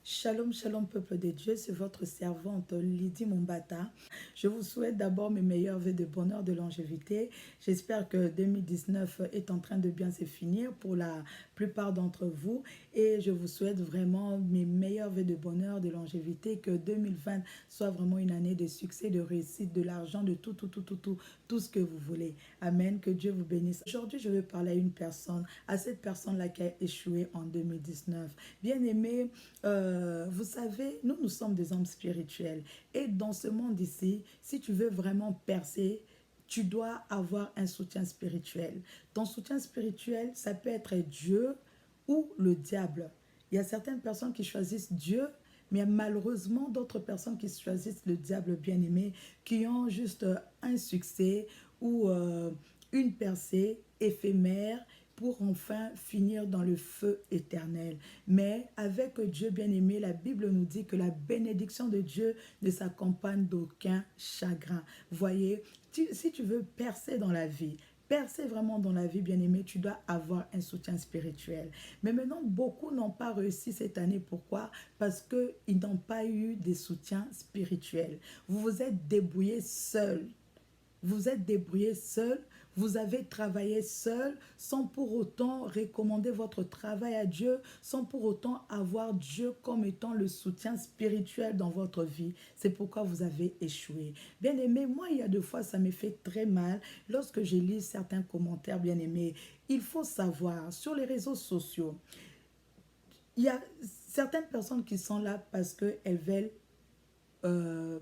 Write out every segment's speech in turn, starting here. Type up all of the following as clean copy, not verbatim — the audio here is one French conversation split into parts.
Shalom, shalom, peuple de Dieu, c'est votre servante Lydie Mombata. Je vous souhaite d'abord mes meilleurs vœux de bonheur, de longévité. J'espère que 2019 est en train de bien se finir pour la plupart d'entre vous et je vous souhaite vraiment mes meilleurs vœux de bonheur, de longévité, que 2020 soit vraiment une année de succès, de réussite, de l'argent, de tout ce que vous voulez. Amen, que Dieu vous bénisse. Aujourd'hui, je vais parler à une personne, à cette personne-là qui a échoué en 2019. Bien-aimé, vous savez, nous sommes des hommes spirituels. Et dans ce monde ici, si tu veux vraiment percer, tu dois avoir un soutien spirituel. Ton soutien spirituel, ça peut être Dieu ou le diable. Il y a certaines personnes qui choisissent Dieu, mais il y a malheureusement d'autres personnes qui choisissent le diable bien-aimé, qui ont juste un succès ou une percée éphémère pour enfin finir dans le feu éternel. Mais avec Dieu bien-aimé, la Bible nous dit que la bénédiction de Dieu ne s'accompagne d'aucun chagrin. Voyez, si tu veux percer dans la vie, percer vraiment dans la vie, bien-aimé, tu dois avoir un soutien spirituel. Mais maintenant, beaucoup n'ont pas réussi cette année. Pourquoi? Parce qu'ils n'ont pas eu de soutien spirituel. Vous vous êtes débrouillé seul. Vous êtes débrouillé seul, vous avez travaillé seul, sans pour autant recommander votre travail à Dieu, sans pour autant avoir Dieu comme étant le soutien spirituel dans votre vie. C'est pourquoi vous avez échoué. Bien aimé, moi, il y a deux fois, ça me fait très mal lorsque je lis certains commentaires, bien aimés. Il faut savoir, sur les réseaux sociaux, il y a certaines personnes qui sont là parce qu'elles veulent euh,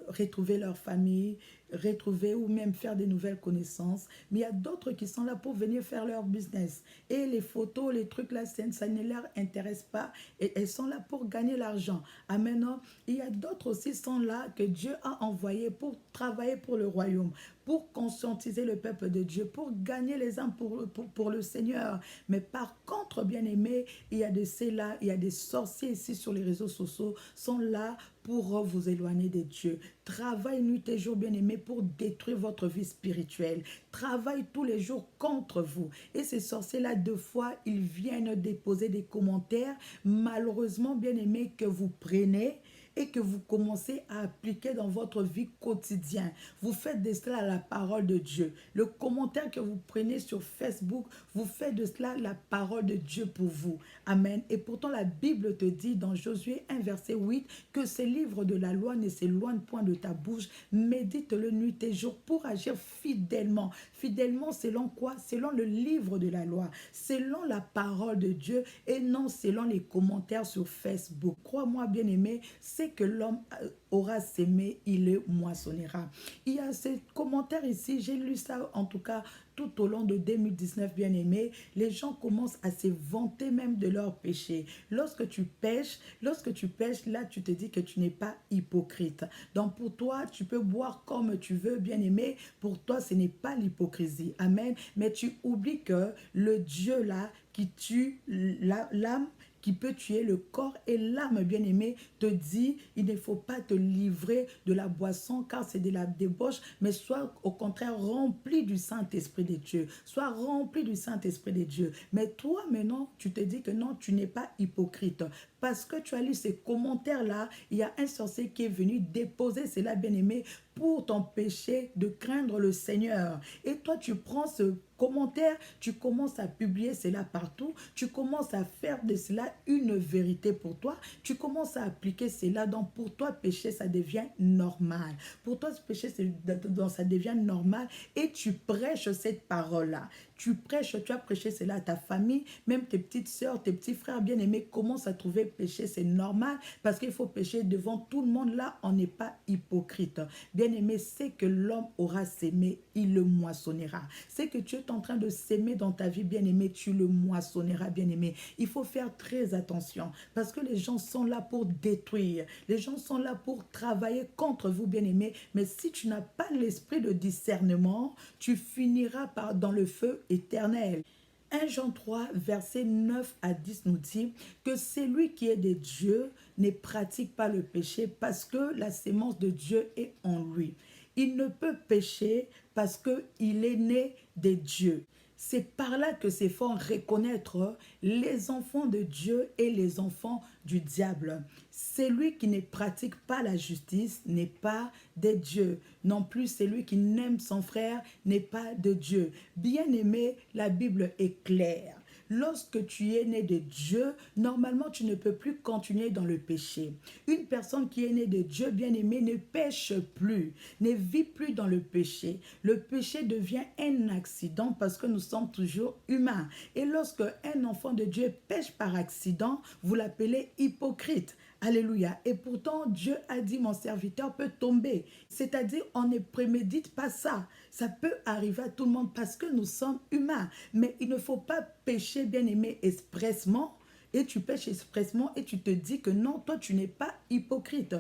retrouver leur famille, retrouver ou même faire des nouvelles connaissances. Mais il y a d'autres qui sont là pour venir faire leur business. Et les photos, les trucs là, ça ne leur intéresse pas. Et elles sont là pour gagner l'argent. Amen. Il y a d'autres aussi qui sont là que Dieu a envoyés pour travailler pour le royaume, pour conscientiser le peuple de Dieu, pour gagner les âmes pour le Seigneur. Mais par contre, bien aimé, il y a de ceux-là, il y a des sorciers ici sur les réseaux sociaux, sont là pour vous éloigner de Dieu. Travaille nuit et jour, bien-aimé, pour détruire votre vie spirituelle. Travaille tous les jours contre vous. Et ces sorciers-là, deux fois, ils viennent déposer des commentaires, malheureusement, bien-aimé, que vous prenez et que vous commencez à appliquer dans votre vie quotidienne. Vous faites de cela la parole de Dieu. Le commentaire que vous prenez sur Facebook, vous faites de cela la parole de Dieu pour vous. Amen. Et pourtant, la Bible te dit dans Josué 1, verset 8, que ce livre de la loi ne s'éloigne point de ta bouche. Médite-le nuit et jour pour agir fidèlement. Fidèlement, selon quoi? Selon le livre de la loi, selon la parole de Dieu et non selon les commentaires sur Facebook. Crois-moi, bien-aimé, c'est que l'homme aura sémé, il le moissonnera. Il y a ces commentaires ici, j'ai lu ça en tout cas tout au long de 2019, bien aimé. Les gens commencent à se vanter même de leurs péchés. Lorsque tu pêches, là, tu te dis que tu n'es pas hypocrite. Donc pour toi, tu peux boire comme tu veux, bien aimé. Pour toi, ce n'est pas l'hypocrisie. Amen. Mais tu oublies que le Dieu là qui tue l'âme, qui peut tuer le corps et l'âme, bien-aimée, te dit, il ne faut pas te livrer de la boisson car c'est de la débauche, mais sois au contraire rempli du Saint-Esprit de Dieu. Sois rempli du Saint-Esprit de Dieu. Mais toi, maintenant, tu te dis que non, tu n'es pas hypocrite. Parce que tu as lu ces commentaires-là, il y a un sorcier qui est venu déposer cela, bien-aimé, pour t'empêcher de craindre le Seigneur. Et toi, tu prends ce commentaire, tu commences à publier cela partout, tu commences à faire de cela une vérité pour toi, tu commences à appliquer cela, donc pour toi, pécher, ça devient normal. Pour toi, pécher, ça devient normal et tu prêches cette parole-là. Tu prêches, tu as prêché cela à ta famille, même tes petites sœurs, tes petits frères bien-aimés commencent à trouver pécher, c'est normal parce qu'il faut pécher devant tout le monde. Là, on n'est pas hypocrite. Bien-aimé, c'est que l'homme aura sémé, il le moissonnera. C'est que tu es en train de s'aimer dans ta vie, bien-aimé, tu le moissonneras, bien-aimé. Il faut faire très attention parce que les gens sont là pour détruire. Les gens sont là pour travailler contre vous, bien-aimé. Mais si tu n'as pas l'esprit de discernement, tu finiras dans le feu éternel. 1 Jean 3, verset 9 à 10 nous dit que celui qui est de Dieu ne pratique pas le péché parce que la sémence de Dieu est en lui. Il ne peut pécher parce qu'il est né de Dieu. C'est par là que c'est fort reconnaître les enfants de Dieu et les enfants du diable. Celui qui ne pratique pas la justice n'est pas de Dieu. Non plus celui qui n'aime son frère n'est pas de Dieu. Bien-aimé, la Bible est claire. Lorsque tu es né de Dieu, normalement, tu ne peux plus continuer dans le péché. Une personne qui est née de Dieu, bien-aimé, ne pêche plus, ne vit plus dans le péché. Le péché devient un accident parce que nous sommes toujours humains. Et lorsque un enfant de Dieu pêche par accident, vous l'appelez hypocrite. Alléluia. Et pourtant, Dieu a dit, mon serviteur peut tomber. C'est-à-dire, on ne prémédite pas ça. Ça peut arriver à tout le monde parce que nous sommes humains. Mais il ne faut pas pécher, bien-aimé, expressement. Et tu pêches expressement et tu te dis que non, toi, tu n'es pas hypocrite.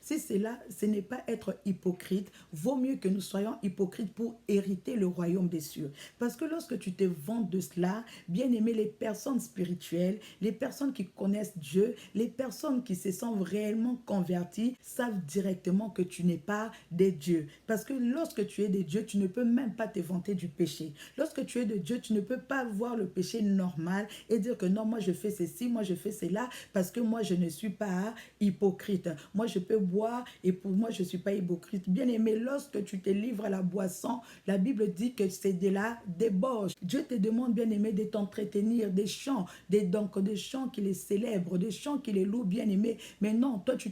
Si c'est là, ce n'est pas être hypocrite. Vaut mieux que nous soyons hypocrites pour hériter le royaume des cieux. Parce que lorsque tu te vantes de cela, bien aimé, les personnes spirituelles, les personnes qui connaissent Dieu, les personnes qui se sentent réellement converties, savent directement que tu n'es pas des dieux. Parce que lorsque tu es des dieux, tu ne peux même pas te vanter du péché. Lorsque tu es de Dieu, tu ne peux pas voir le péché normal et dire que non, moi je fais ceci, moi je fais cela, parce que moi je ne suis pas hypocrite. Moi je peux boire et pour moi je ne suis pas hypocrite. Bien aimé, lorsque tu te livres à la boisson, la Bible dit que c'est de la débauche. Dieu te demande, bien aimé, de t'entretenir des chants, donc des chants qui les célèbrent, des chants qui les louent, bien aimé. Mais non, toi tu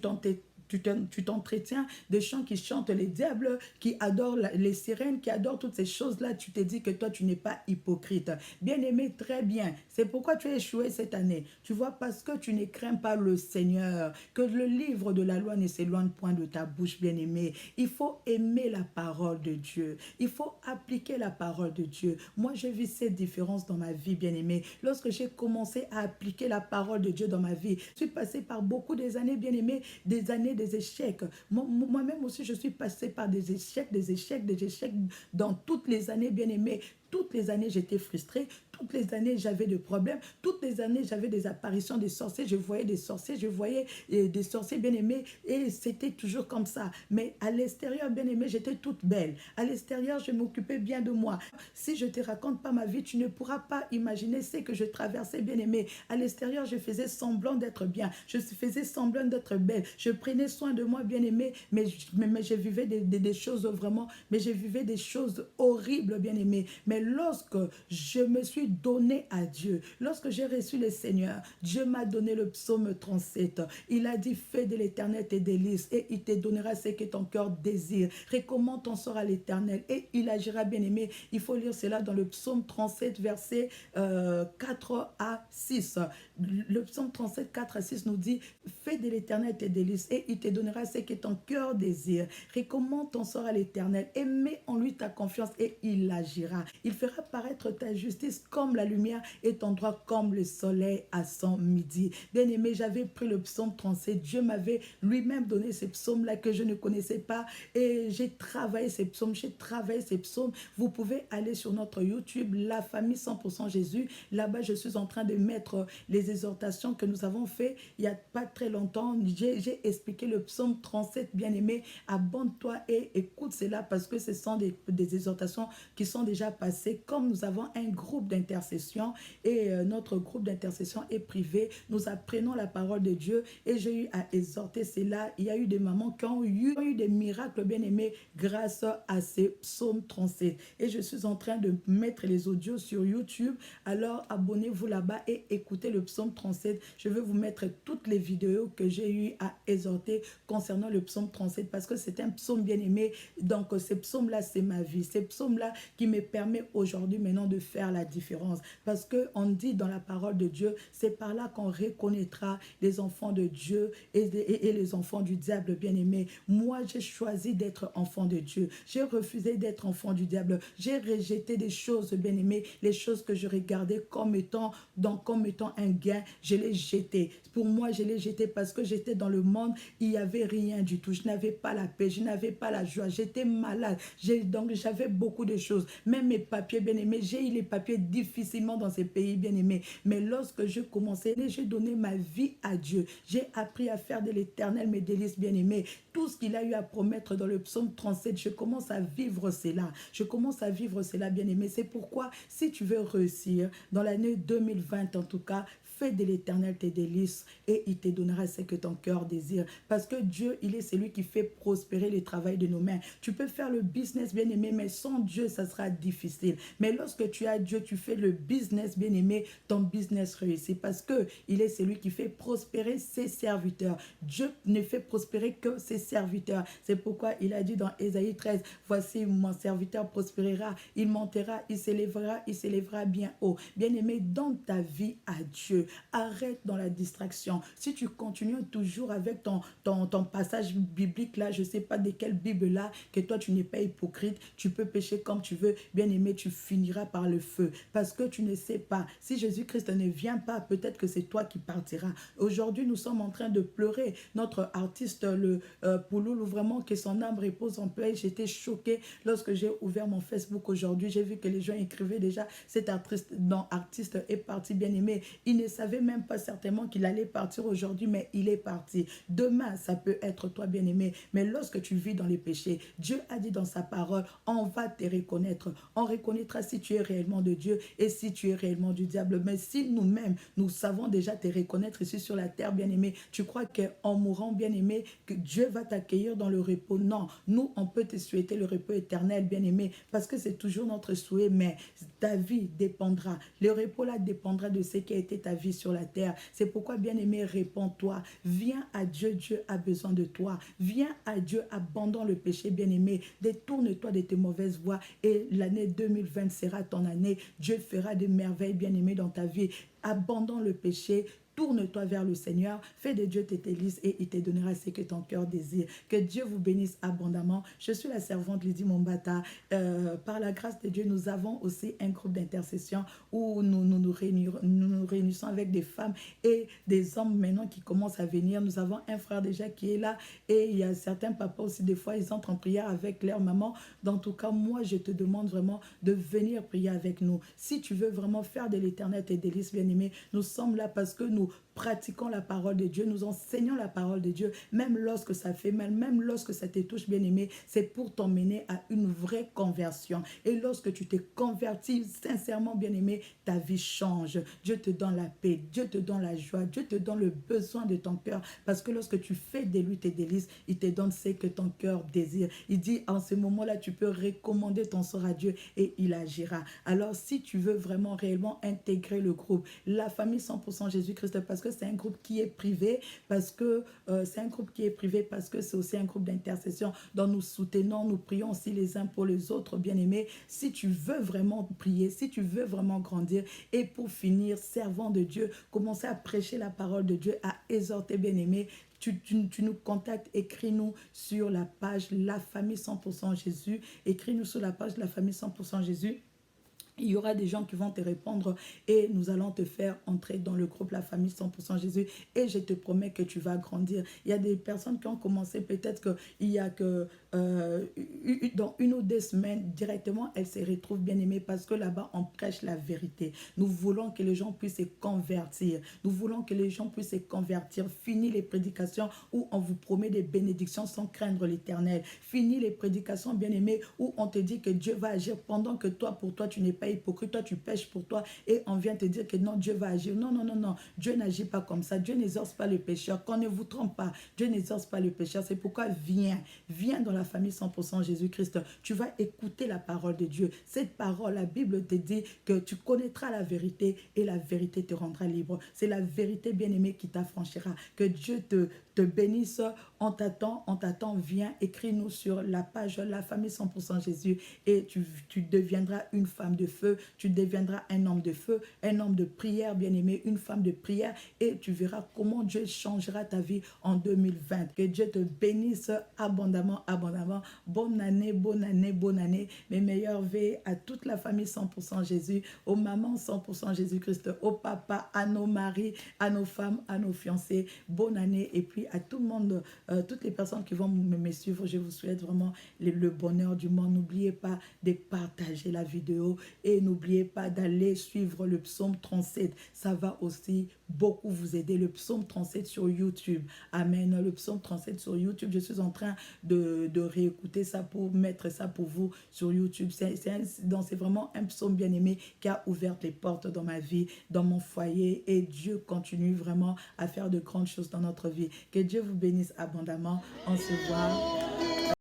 t'entretiens des chants qui chantent les diables, qui adorent les sirènes, qui adorent toutes ces choses-là. Tu te dis que toi, tu n'es pas hypocrite. Bien-aimé, très bien. C'est pourquoi tu as échoué cette année. Tu vois, parce que tu ne crains pas le Seigneur. Que le livre de la loi ne s'éloigne point de ta bouche, bien-aimé. Il faut aimer la parole de Dieu. Il faut appliquer la parole de Dieu. Moi, j'ai vu cette différence dans ma vie, bien-aimé. Lorsque j'ai commencé à appliquer la parole de Dieu dans ma vie, je suis passé par beaucoup des années, bien-aimé, des années des échecs. Moi-même aussi, je suis passée par des échecs dans toutes les années, bien aimées. Toutes les années, j'étais frustrée. Toutes les années, j'avais des problèmes. Toutes les années, j'avais des apparitions de sorciers. Je voyais des sorciers, je voyais des sorciers bien-aimés. Et c'était toujours comme ça. Mais à l'extérieur, bien-aimée, j'étais toute belle. À l'extérieur, je m'occupais bien de moi. Si je ne te raconte pas ma vie, tu ne pourras pas imaginer ce que je traversais, bien-aimée. À l'extérieur, je faisais semblant d'être bien. Je faisais semblant d'être belle. Je prenais soin de moi, bien-aimée. Mais je vivais des choses vraiment... Mais je vivais des choses horribles, bien-aimée. Mais lorsque je me suis donné à Dieu, lorsque j'ai reçu le Seigneur, Dieu m'a donné le psaume 37. Il a dit, fais de l'Éternel tes délices et il te donnera ce que ton cœur désire. Recommande ton sort à l'Éternel et il agira, bien aimé. Il faut lire cela dans le psaume 37, versets 4 à 6. Le psaume 37, 4 à 6 nous dit, fais de l'Éternel tes délices et il te donnera ce que ton cœur désire. Recommande ton sort à l'Éternel et mets en lui ta confiance et il agira. Il fera paraître ta justice comme la lumière et ton droit comme le soleil à son midi. Bien aimé, j'avais pris le psaume 37. Dieu m'avait lui-même donné ces psaumes-là que je ne connaissais pas et j'ai travaillé ces psaumes. Vous pouvez aller sur notre YouTube, La Famille 100% Jésus. Là-bas, je suis en train de mettre les exhortations que nous avons fait il n'y a pas très longtemps. J'ai expliqué le psaume 37, bien aimé. Abonne-toi et écoute cela parce que ce sont des exhortations qui sont déjà passées. Comme nous avons un groupe d'intercession et notre groupe d'intercession est privé, nous apprenons la parole de Dieu et j'ai eu à exhorter cela. Il y a eu des mamans qui ont eu des miracles, bien aimés, grâce à ces psaumes 37. Et je suis en train de mettre les audios sur YouTube. Alors abonnez-vous là-bas et écoutez le psaume 37. Je vais vous mettre toutes les vidéos que j'ai eu à exhorter concernant le psaume 37 parce que c'est un psaume bien aimé. Donc ces psaumes-là, c'est ma vie. Ces psaumes-là qui me permet aujourd'hui maintenant de faire la différence. Parce qu'on dit dans la parole de Dieu, c'est par là qu'on reconnaîtra les enfants de Dieu et les enfants du diable bien aimé. Moi, j'ai choisi d'être enfant de Dieu. J'ai refusé d'être enfant du diable. J'ai rejeté des choses bien aimées, les choses que je regardais comme étant un gain, je les jeté. Pour moi, je les jeté parce que j'étais dans le monde, il n'y avait rien du tout. Je n'avais pas la paix, je n'avais pas la joie, j'étais malade. Donc, j'avais beaucoup de choses. Même mes parents papiers, bien-aimé. J'ai eu les papiers difficilement dans ces pays, bien-aimé. Mais lorsque je commençais, j'ai donné ma vie à Dieu. J'ai appris à faire de l'Éternel mes délices, bien-aimé. Tout ce qu'il a eu à promettre dans le psaume 37, je commence à vivre cela. Je commence à vivre cela, bien-aimé. C'est pourquoi, si tu veux réussir, dans l'année 2020 en tout cas, fais de l'Éternel tes délices et il te donnera ce que ton cœur désire. Parce que Dieu, il est celui qui fait prospérer le travail de nos mains. Tu peux faire le business, bien-aimé, mais sans Dieu, ça sera difficile. Mais lorsque tu as Dieu, tu fais le business, bien-aimé, ton business réussit. Parce que il est celui qui fait prospérer ses serviteurs. Dieu ne fait prospérer que ses serviteurs. C'est pourquoi il a dit dans Ésaïe 13, voici mon serviteur prospérera, il montera, il s'élèvera bien haut. Bien-aimé, donne ta vie à Dieu. Arrête dans la distraction. Si tu continues toujours avec ton passage biblique là, je ne sais pas de quelle Bible là, que toi tu n'es pas hypocrite, tu peux pécher comme tu veux, bien-aimé, tu finiras par le feu. Parce que tu ne sais pas, si Jésus-Christ ne vient pas, peut-être que c'est toi qui partiras. Aujourd'hui, nous sommes en train de pleurer. Notre artiste, le Pouloulou, vraiment que son âme repose en paix. J'étais choquée lorsque j'ai ouvert mon Facebook aujourd'hui. J'ai vu que les gens écrivaient déjà, cet artiste est parti, bien-aimé. Il ne savait même pas certainement qu'il allait partir aujourd'hui, mais il est parti. Demain, ça peut être toi, bien-aimé. Mais lorsque tu vis dans les péchés, Dieu a dit dans sa parole, on va te reconnaître. On reconnaîtra si tu es réellement de Dieu et si tu es réellement du diable. Mais si nous-mêmes, nous savons déjà te reconnaître ici sur la terre, bien-aimé, tu crois qu'en mourant, bien-aimé, que Dieu va t'accueillir dans le repos? Non, nous, on peut te souhaiter le repos éternel, bien-aimé, parce que c'est toujours notre souhait, mais ta vie dépendra. Le repos là dépendra de ce qui a été ta vie sur la terre. C'est pourquoi, bien-aimé, réponds-toi. Viens à Dieu, Dieu a besoin de toi. Viens à Dieu, abandonne le péché, bien-aimé. Détourne-toi de tes mauvaises voies et l'année 2020 sera ton année. Dieu fera des merveilles, bien-aimé, dans ta vie. Abandonne le péché. Tourne-toi vers le Seigneur, fais de Dieu tes délices et il te donnera ce que ton cœur désire. Que Dieu vous bénisse abondamment. Je suis la servante Lydie Mombata. Par la grâce de Dieu, nous avons aussi un groupe d'intercession où nous réunissons avec des femmes et des hommes maintenant qui commencent à venir. Nous avons un frère déjà qui est là et il y a certains papas aussi, des fois, ils entrent en prière avec leur maman. Dans tout cas, moi, je te demande vraiment de venir prier avec nous. Si tu veux vraiment faire de l'Éternel tes délices, bien-aimés, nous sommes là parce que nous pratiquons la parole de Dieu, nous enseignons la parole de Dieu, même lorsque ça fait mal, même lorsque ça te touche, bien-aimé, c'est pour t'emmener à une vraie conversion. Et lorsque tu te convertis sincèrement, bien-aimé, ta vie change. Dieu te donne la paix, Dieu te donne la joie, Dieu te donne le besoin de ton cœur, parce que lorsque tu fais de lui tes délices, il te donne ce que ton cœur désire. Il dit, en ce moment-là, tu peux recommander ton sort à Dieu et il agira. Alors, si tu veux vraiment, réellement intégrer le groupe, la famille 100% Jésus-Christ, parce que c'est un groupe qui est privé, parce que c'est aussi un groupe d'intercession dont nous soutenons, nous prions aussi les uns pour les autres, bien-aimés. Si tu veux vraiment prier, si tu veux vraiment grandir, et pour finir, servant de Dieu, commencer à prêcher la parole de Dieu, à exhorter, bien-aimés, tu nous contactes, écris-nous sur la page La Famille 100% Jésus, écris-nous sur la page La Famille 100% Jésus. Il y aura des gens qui vont te répondre et nous allons te faire entrer dans le groupe La Famille 100% Jésus et je te promets que tu vas grandir. Il y a des personnes qui ont commencé, peut-être qu'il y a que dans 1 ou 2 semaines, directement, elles se retrouvent bien aimées parce que là-bas, on prêche la vérité. Nous voulons que les gens puissent se convertir. Nous voulons que les gens puissent se convertir. Fini les prédications où on vous promet des bénédictions sans craindre l'Éternel. Fini les prédications, bien aimées, où on te dit que Dieu va agir pendant que toi, pour toi, tu n'es pas hypocrite, toi tu pêches pour toi et on vient te dire que non, Dieu va agir. Non, non, non, non, Dieu n'agit pas comme ça. Dieu n'exorce pas le pécheur. Qu'on ne vous trompe pas, Dieu n'exorce pas le pécheur. C'est pourquoi viens dans la famille 100% Jésus-Christ. Tu vas écouter la parole de Dieu. Cette parole, la Bible te dit que tu connaîtras la vérité et la vérité te rendra libre. C'est la vérité, bien-aimée, qui t'affranchira. Que Dieu te bénisse. On t'attend, viens, écris-nous sur la page La Famille 100% Jésus et tu deviendras une femme de feu, tu deviendras un homme de feu, un homme de prière, bien-aimé, une femme de prière, et tu verras comment Dieu changera ta vie en 2020. Que Dieu te bénisse abondamment, abondamment. Bonne année, bonne année, bonne année. Mes meilleurs vœux à toute la famille 100% Jésus, aux mamans 100% Jésus-Christ, au papa, à nos maris, à nos femmes, à nos fiancés. Bonne année. Et puis à tout le monde, toutes les personnes qui vont me suivre, je vous souhaite vraiment le bonheur du monde. N'oubliez pas de partager la vidéo et n'oubliez pas d'aller suivre le psaume 37. Ça va aussi beaucoup vous aider. Le psaume 37 sur YouTube. Amen. Le psaume 37 sur YouTube. Je suis en train de réécouter ça pour mettre ça pour vous sur YouTube. C'est vraiment un psaume bien aimé qui a ouvert les portes dans ma vie, dans mon foyer, et Dieu continue vraiment à faire de grandes choses dans notre vie. Que Dieu vous bénisse abondamment. On se voit